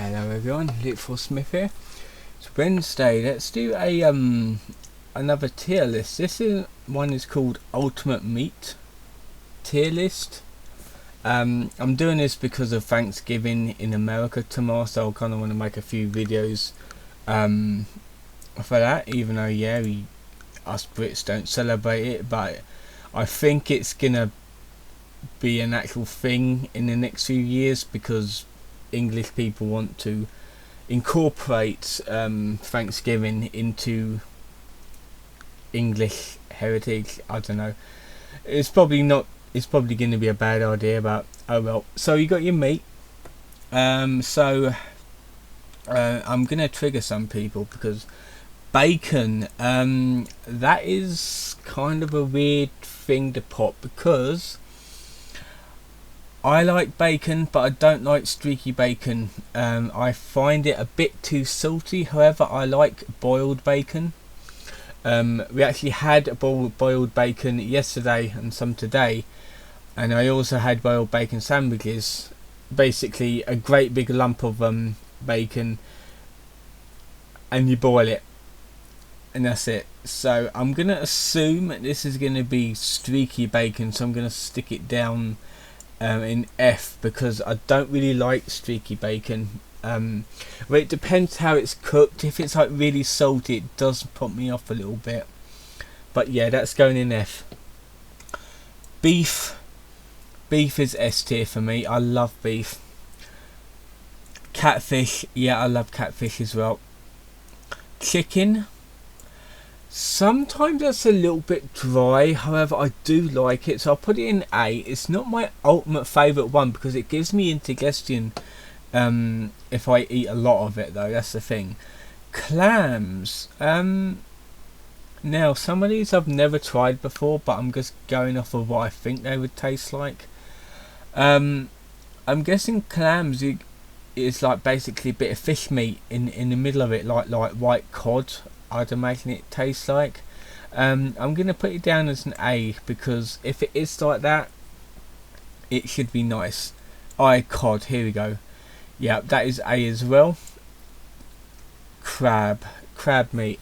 Hello everyone, Little Smith here. It's Wednesday. Let's do a another tier list. One is called Ultimate Meat tier list. I'm doing this because of Thanksgiving in America tomorrow, so I kind of want to make a few videos for that. Even though us Brits don't celebrate it, but I think it's gonna be an actual thing in the next few years because English people want to incorporate Thanksgiving into English heritage. I don't know. It's probably not. It's probably going to be a bad idea, but oh well. So you got your meat. I'm going to trigger some people because bacon. That is kind of a weird thing to pop because I like bacon, but I don't like streaky bacon. I find it a bit too salty. However, I like boiled bacon. We actually had boiled bacon yesterday and some today, and I also had boiled bacon sandwiches. Basically, a great big lump of bacon, and you boil it, and that's it. So I'm gonna assume this is gonna be streaky bacon, so I'm gonna stick it down in F because I don't really like streaky bacon. Well, it depends how it's cooked. If it's like really salty, it does put me off a little bit. But yeah, that's going in F. Beef is S tier for me. I love beef. Catfish, yeah, I love catfish as well. Chicken, sometimes that's a little bit dry, however I do like it, so I'll put it in A. It's not my ultimate favourite one because it gives me indigestion if I eat a lot of it though, that's the thing. Clams, now some of these I've never tried before, but I'm just going off of what I think they would taste like. I'm guessing clams is like basically a bit of fish meat in the middle of it, like white cod, I'd imagine it tastes like. I'm going to put it down as an A because if it is like that, it should be nice. Cod, here we go. Yeah, that is A as well. Crab meat.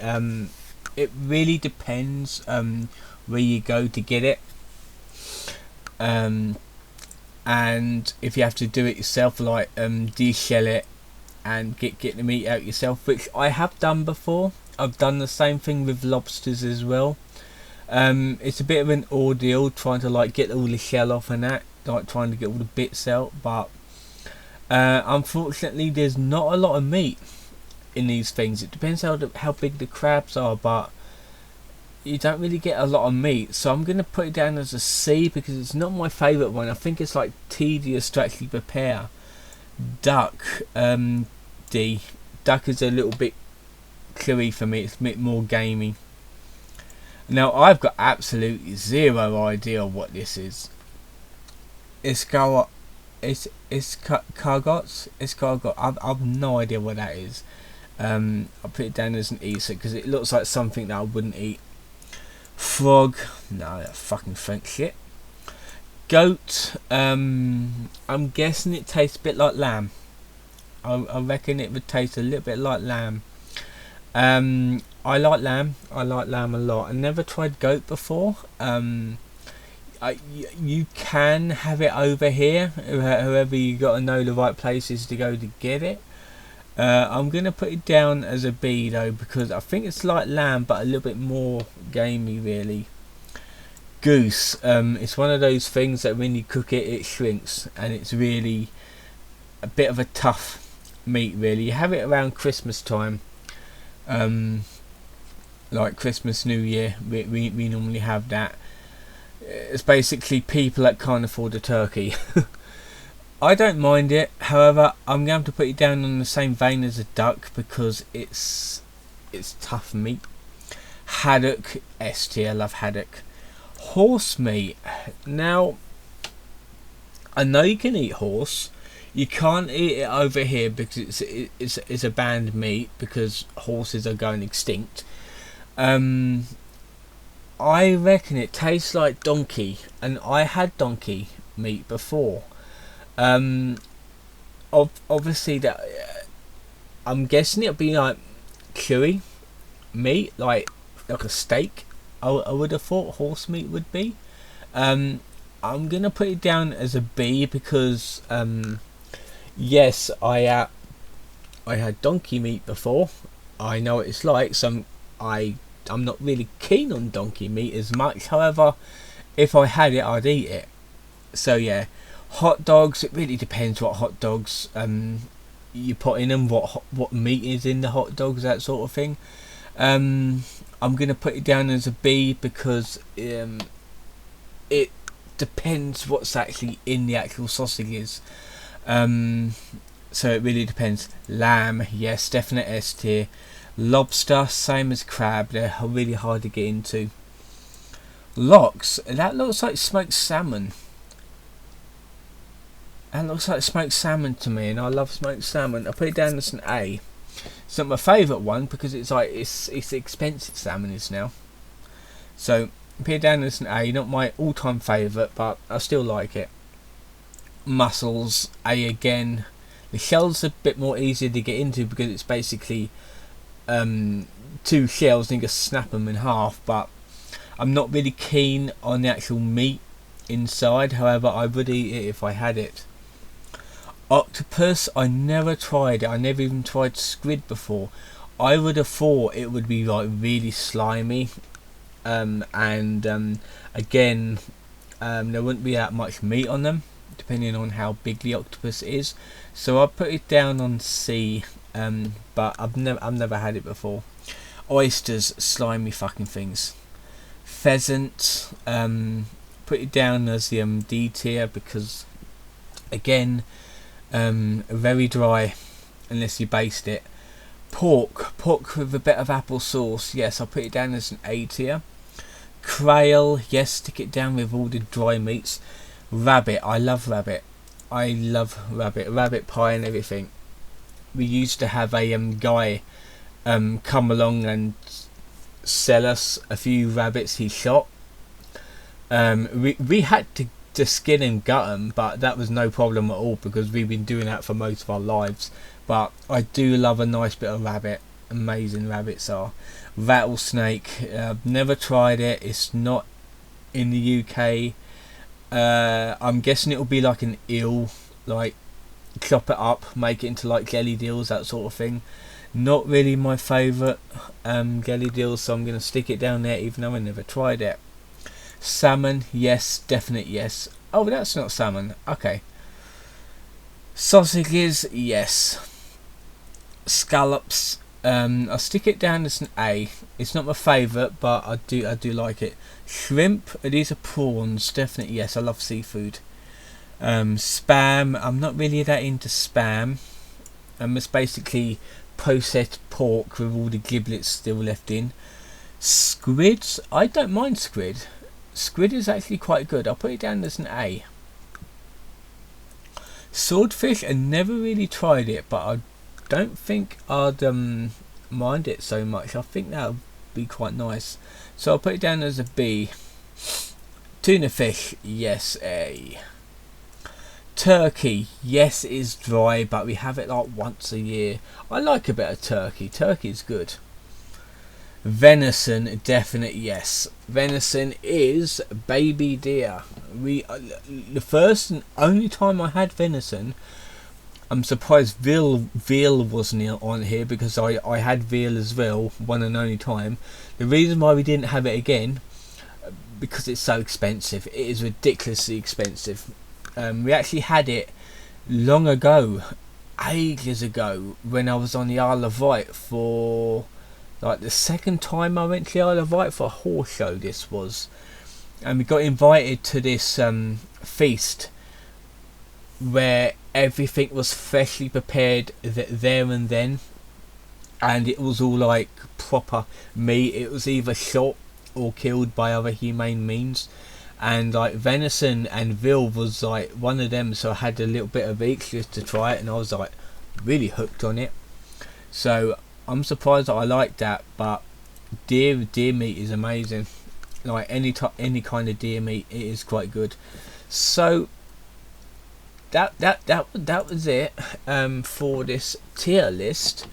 It really depends where you go to get it. And if you have to do it yourself, like de-shell it and get the meat out yourself, which I have done before. I've done the same thing with lobsters as well. It's a bit of an ordeal trying to like get all the shell off and that, like trying to get all the bits out, but unfortunately there's not a lot of meat in these things. It depends how big the crabs are, but you don't really get a lot of meat, so I'm going to put it down as a C because it's not my favourite one. I think it's like tedious to actually prepare. Duck, D. Duck is a little bit chewy for me, it's a bit more gamey. Now I've got absolutely zero idea what this is. Escargot. I've no idea what that is. I'll put it down as an E because it looks like something that I wouldn't eat. Frog, no, that fucking French shit. Goat, I'm guessing it tastes a bit like lamb. I reckon it would taste a little bit like lamb. I like lamb a lot. I never tried goat before. You can have it over here, however you got to know the right places to go to get it. I'm going to put it down as a B though because I think it's like lamb but a little bit more gamey really. Goose, it's one of those things that when you cook it, it shrinks and it's really a bit of a tough meat really. You have it around Christmas time, like Christmas, New Year, we normally have that. It's basically people that can't afford a turkey. I don't mind it, however I'm going to put it down on the same vein as a duck because it's tough meat. Haddock, S tier, I love haddock. Horse meat, now I know you can eat horse, you can't eat it over here because it's a banned meat because horses are going extinct. I reckon it tastes like donkey, and I had donkey meat before. Obviously that I'm guessing it'll be like chewy meat, like a steak. I would have thought horse meat would be. I'm gonna put it down as a B because yes, I had donkey meat before. I know what it's like. So I'm not really keen on donkey meat as much. However, if I had it, I'd eat it. So yeah, hot dogs. It really depends what hot dogs you put in them, what meat is in the hot dogs, that sort of thing. I'm gonna put it down as a B because it depends what's actually in the actual sausages. So it really depends. Lamb, yes, definite S tier. Lobster, same as crab. They're really hard to get into. Lox, that looks like smoked salmon. That looks like smoked salmon to me, and I love smoked salmon. I put it down as an A. It's not my favourite one because it's expensive salmon is now. So put it down as an A. Not my all-time favourite, but I still like it. Mussels, A again. The shell's a bit more easier to get into because it's basically 2 shells and you just snap them in half. But I'm not really keen on the actual meat inside. However, I would eat it if I had it. Octopus, I never tried it. I never even tried squid before. I would have thought it would be like really slimy, and again, there wouldn't be that much meat on them, depending on how big the octopus is. So I put it down on C, but I've never had it before. Oysters, slimy fucking things. Pheasant, put it down as the D tier because again, very dry unless you baste it. Pork with a bit of apple sauce, yes, I'll put it down as an A tier. Quail, yes, stick it down with all the dry meats. Rabbit, I love rabbit. Rabbit pie and everything. We used to have a guy come along and sell us a few rabbits he shot. We had to skin and gut them, but that was no problem at all because we've been doing that for most of our lives. But I do love a nice bit of rabbit. Amazing rabbits are. Rattlesnake, never tried it. It's not in the UK. I'm guessing it'll be like an eel, like chop it up, make it into like jelly deals, that sort of thing. Not really my favourite jelly deals, so I'm going to stick it down there even though I never tried it. Salmon, yes, definite yes. Oh, but that's not salmon. Okay. Sausages, yes. Scallops, I'll stick it down as an A. It's not my favourite, but I do like it. Shrimp, these are prawns, definite yes. I love seafood. Spam, I'm not really that into spam. It's basically processed pork with all the giblets still left in. Squids, I don't mind squid. Squid is actually quite good. I'll put it down as an A. Swordfish, I never really tried it, but I don't think I'd mind it so much. I think that would be quite nice. So I'll put it down as a B. Tuna fish, yes, A. Turkey, yes, it is dry, but we have it like once a year. I like a bit of turkey. Turkey is good. Venison, definite yes. Venison is baby deer. The first and only time I had venison, I'm surprised veal wasn't on here because I had veal as well, one and only time. The reason why we didn't have it again, because it's so expensive. It is ridiculously expensive. We actually had it long ago, ages ago, when I was on the Isle of Wight for like the second time I went to the Isle of Wight for a horse show. This was, and we got invited to this feast where everything was freshly prepared there and then, and it was all like proper meat. It was either shot or killed by other humane means, and like venison and veal was like one of them, so I had a little bit of each just to try it, and I was like really hooked on it. So I'm surprised that I like that. But deer meat is amazing. Like any kind of deer meat, it is quite good. So that was it for this tier list.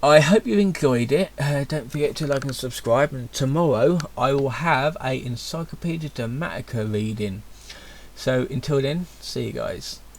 I hope you enjoyed it. Don't forget to like and subscribe, and tomorrow I will have a Encyclopedia Dramatica reading. So until then, see you guys.